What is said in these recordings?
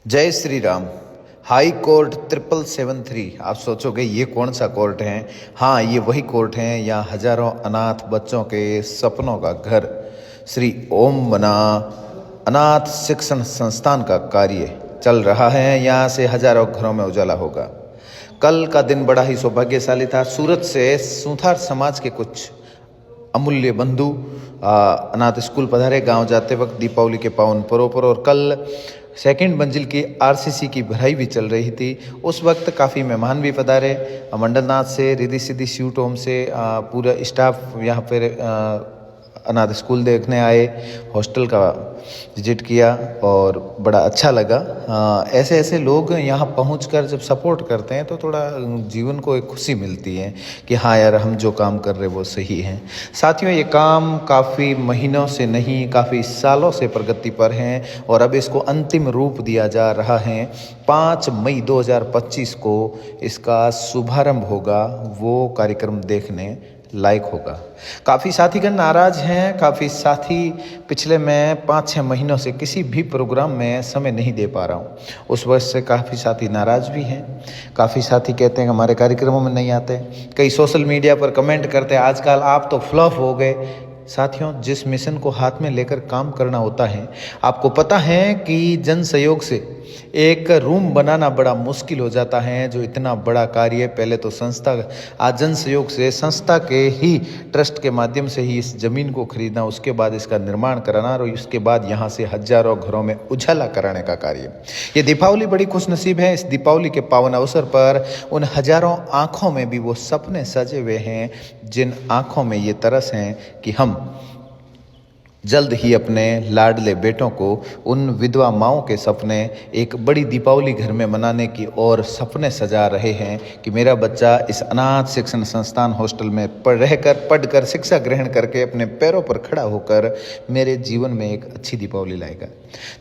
जय Shri Ram. High court 7773। आप सोचोगे ये कौन सा कोर्ट है? हाँ, ये वही कोर्ट है। यहाँ हजारों अनाथ बच्चों के सपनों का घर श्री ओम बना अनाथ शिक्षण संस्थान का कार्य चल रहा है। यहाँ से हजारों घरों में उजाला होगा। कल का दिन बड़ा ही सौभाग्यशाली था। सूरत से सुथार समाज के कुछ अमूल्य बंधु अनाथ स्कूल पधारे। गांव जाते वक्त दीपावली के पावन पर्व पर और कल सेकंड मंजिल की आरसीसी की भराई भी चल रही थी। उस वक्त काफ़ी मेहमान भी पधारे। मंडलनाथ से, रिद्धि सिद्धि स्वीट होम से पूरा स्टाफ यहाँ पर अनाथ स्कूल देखने आए। हॉस्टल का विजिट किया और बड़ा अच्छा लगा। ऐसे ऐसे लोग यहाँ पहुँचकर जब सपोर्ट करते हैं तो थोड़ा जीवन को एक खुशी मिलती है कि हाँ यार, हम जो काम कर रहे हैं वो सही है। साथियों, ये काम काफ़ी महीनों से नहीं, काफ़ी सालों से प्रगति पर हैं और अब इसको अंतिम रूप दिया जा रहा है। 5 मई 2025 को इसका शुभारंभ होगा। वो कार्यक्रम देखने लायक होगा। काफ़ी साथीगण नाराज हैं। काफ़ी साथी पिछले मैं 5-6 महीनों से किसी भी प्रोग्राम में समय नहीं दे पा रहा हूँ। उस वजह से काफ़ी साथी नाराज भी हैं। काफ़ी साथी कहते हैं कि हमारे कार्यक्रमों में नहीं आते। कई सोशल मीडिया पर कमेंट करते हैं, आजकल आप तो फ्लॉप हो गए। साथियों, जिस मिशन को हाथ में लेकर काम करना होता है, आपको पता है कि जन सहयोग से एक रूम बनाना बड़ा मुश्किल हो जाता है। जो इतना बड़ा कार्य, पहले तो संस्था जन सहयोग से, संस्था के ही ट्रस्ट के माध्यम से ही इस जमीन को खरीदना, उसके बाद इसका निर्माण कराना और उसके बाद यहाँ से हजारों घरों में उजाला कराने का कार्य। ये दीपावली बड़ी खुशनसीब है। इस दीपावली के पावन अवसर पर उन हजारों आँखों में भी वो सपने सजे हुए हैं, जिन आँखों में ये तरस हैं कि हम जल्द ही अपने लाडले बेटों को, उन विधवा माओं के सपने एक बड़ी दीपावली घर में मनाने की और सपने सजा रहे हैं कि मेरा बच्चा इस अनाथ शिक्षण संस्थान हॉस्टल में पढ़कर शिक्षा ग्रहण करके अपने पैरों पर खड़ा होकर मेरे जीवन में एक अच्छी दीपावली लाएगा।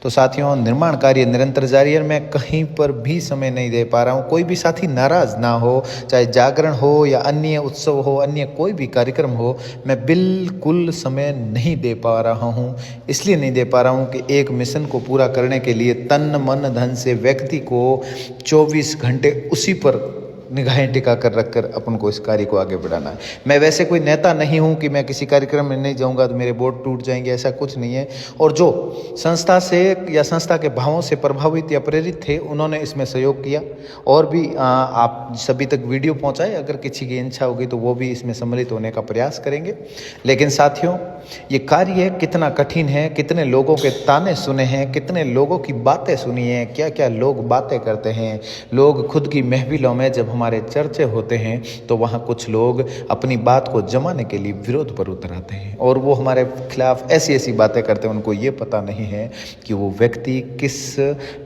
तो साथियों, निर्माण कार्य निरंतर जारी है। मैं कहीं पर भी समय नहीं दे पा रहा हूँ। कोई भी साथी नाराज ना हो, चाहे जागरण हो या अन्य उत्सव हो, अन्य कोई भी कार्यक्रम हो, मैं बिल्कुल समय नहीं दे पा रहा हूँ। इसलिए नहीं दे पा रहा हूँ कि एक मिशन को पूरा करने के लिए तन मन धन से व्यक्ति को 24 घंटे उसी पर निगाहें टिका कर रखकर अपन को इस कार्य को आगे बढ़ाना है। मैं वैसे कोई नेता नहीं हूँ कि मैं किसी कार्यक्रम में नहीं जाऊँगा तो मेरे बोर्ड टूट जाएंगे, ऐसा कुछ नहीं है। और जो संस्था से या संस्था के भावों से प्रभावित या प्रेरित थे, उन्होंने इसमें सहयोग किया और भी आप सभी तक वीडियो पहुँचाए। अगर किसी की इच्छा होगी तो वो भी इसमें सम्मिलित होने का प्रयास करेंगे। लेकिन साथियों, ये कार्य कितना कठिन है, कितने लोगों के ताने सुने हैं, कितने लोगों की बातें सुनी हैं, क्या क्या लोग बातें करते हैं। लोग खुद की महफिलों में जब हमारे चर्चे होते हैं तो वहाँ कुछ लोग अपनी बात को जमाने के लिए विरोध पर उतर आते हैं और वो हमारे खिलाफ ऐसी ऐसी बातें करते हैं। उनको ये पता नहीं है कि वो व्यक्ति किस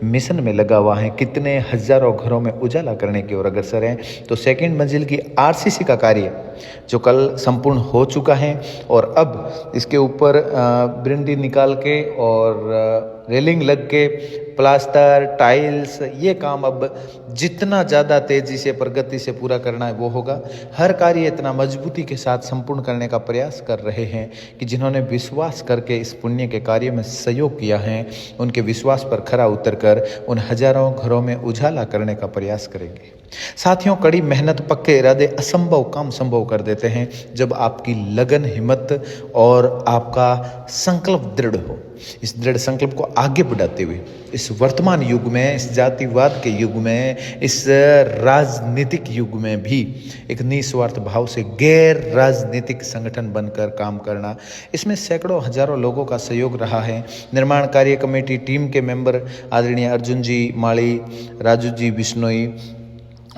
मिशन में लगा हुआ है, कितने हजारों घरों में उजाला करने की ओर अग्रसर है। तो सेकंड मंजिल की आरसीसी का कार्य जो कल संपूर्ण हो चुका है और अब इसके ऊपर ब्रिंडी निकाल के और रेलिंग लग के प्लास्टर, टाइल्स, ये काम अब जितना ज़्यादा तेज़ी से प्रगति से पूरा करना है वो होगा। हर कार्य इतना मजबूती के साथ संपूर्ण करने का प्रयास कर रहे हैं कि जिन्होंने विश्वास करके इस पुण्य के कार्य में सहयोग किया है, उनके विश्वास पर खरा उतरकर उन हजारों घरों में उजाला करने का प्रयास करेंगे। साथियों, कड़ी मेहनत, पक्के इरादे असंभव काम संभव कर देते हैं जब आपकी लगन, हिम्मत और आपका संकल्प दृढ़ हो। इस दृढ़ संकल्प को आगे बढ़ाते हुए इस वर्तमान युग में, इस जातिवाद के युग में, इस राजनीतिक युग में भी एक निस्वार्थ भाव से गैर राजनीतिक संगठन बनकर काम करना, इसमें सैकड़ों हजारों लोगों का सहयोग रहा है। निर्माण कार्य कमेटी टीम के मेंबर आदरणीय अर्जुन जी माली, राजू जी बिश्नोई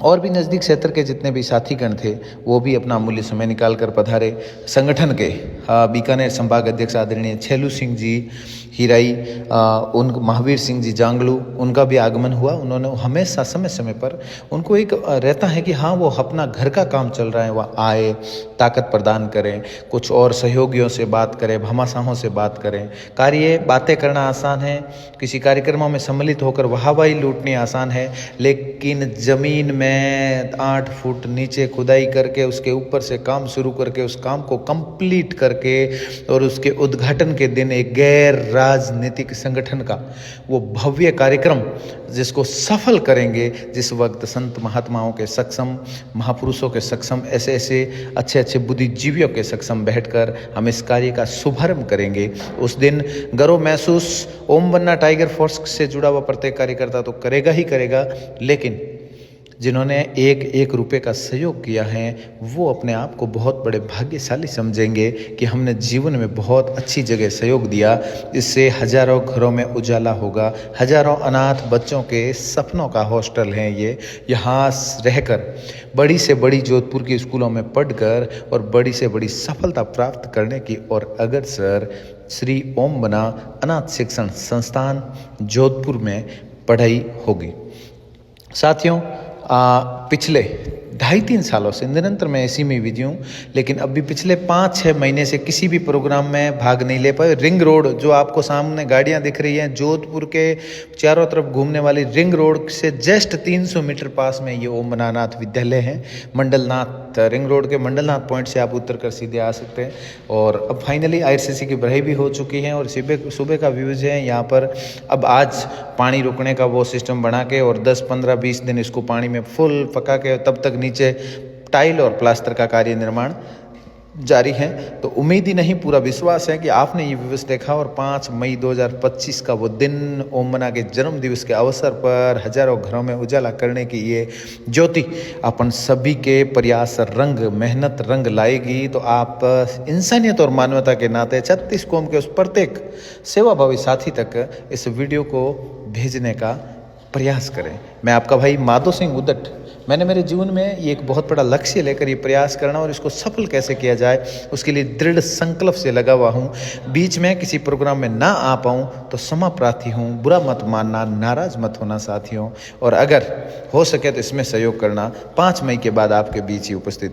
और भी नज़दीक क्षेत्र के जितने भी साथीगण थे वो भी अपना अमूल्य समय निकाल कर पधारे। संगठन के बीकानेर संभाग अध्यक्ष आदरणीय छेलू सिंह जी हिराई, उन महावीर सिंह जी जांगलू, उनका भी आगमन हुआ। उन्होंने हमेशा समय समय पर उनको एक रहता है कि हाँ, वो अपना घर का काम चल रहा है, वह आए, ताकत प्रदान करें, कुछ और सहयोगियों से बात करें, भामाशाहों से बात करें। बातें करना आसान है, किसी कार्यक्रमों में सम्मिलित होकर वाहवाही लूटनी आसान है, लेकिन ज़मीन में 8 फुट नीचे खुदाई करके उसके ऊपर से काम शुरू करके उस काम को कंप्लीट करके और उसके उद्घाटन के दिन एक गैर राजनीतिक संगठन का वो भव्य कार्यक्रम जिसको सफल करेंगे, जिस वक्त संत महात्माओं के सक्षम, महापुरुषों के सक्षम, ऐसे ऐसे अच्छे अच्छे बुद्धिजीवियों के सक्षम बैठकर हम इस कार्य का शुभारंभ करेंगे। उस दिन गर्व महसूस ओम बन्ना टाइगर फोर्स से जुड़ा हुआ प्रत्येक कार्यकर्ता तो करेगा ही करेगा, लेकिन जिन्होंने एक एक रुपये का सहयोग किया है वो अपने आप को बहुत बड़े भाग्यशाली समझेंगे कि हमने जीवन में बहुत अच्छी जगह सहयोग दिया। इससे हजारों घरों में उजाला होगा, हजारों अनाथ बच्चों के सपनों का हॉस्टल है ये। यहाँ रहकर बड़ी से बड़ी जोधपुर के स्कूलों में पढ़कर और बड़ी से बड़ी सफलता प्राप्त करने की और अग्रसर श्री ओम बन्ना अनाथ शिक्षण संस्थान जोधपुर में पढ़ाई होगी। साथियों, पिछले 2.5-3 सालों से निरंतर मैं इसी में बिजी हूँ, लेकिन अभी पिछले 5-6 महीने से किसी भी प्रोग्राम में भाग नहीं ले पाए। रिंग रोड जो आपको सामने गाड़ियाँ दिख रही हैं, जोधपुर के चारों तरफ घूमने वाली रिंग रोड से जस्ट 300 मीटर पास में ये ओम बन्ना अनाथ विद्यालय है। मंडलनाथ, रिंग रोड के मंडलनाथ पॉइंट से आप उतर कर सीधे आ सकते हैं। और अब फाइनली IRCC की बढ़ाई भी हो चुकी है और सुबह का व्यूज़ है यहाँ पर। अब आज पानी रुकने का वो सिस्टम बना के और 10, 15, 20 दिन इसको पानी में फुल पका के तब तक नीचे टाइल और प्लास्टर का कार्य निर्माण जारी है। तो उम्मीद ही नहीं, पूरा विश्वास है कि आपने ये व्यूज़ देखा और 5 मई 2025 का वो दिन, ओम बन्ना के जन्म दिवस के अवसर पर हजारों घरों में उजाला करने की ये ज्योति अपन सभी के प्रयास, रंग, मेहनत रंग लाएगी। तो आप इंसानियत और मानवता के नाते 36 कौम के उस प्रत्येक सेवाभावी साथी तक इस वीडियो को भेजने का प्रयास करें। मैं आपका भाई माधो सिंह उदट, मैंने मेरे जीवन में ये एक बहुत बड़ा लक्ष्य लेकर ये प्रयास करना और इसको सफल कैसे किया जाए उसके लिए दृढ़ संकल्प से लगा हुआ हूँ। बीच में किसी प्रोग्राम में ना आ पाऊँ तो क्षमा प्रार्थी हूँ, बुरा मत मानना, नाराज मत होना साथियों। और अगर हो सके तो इसमें सहयोग करना। 5 मई के बाद आपके बीच ही उपस्थित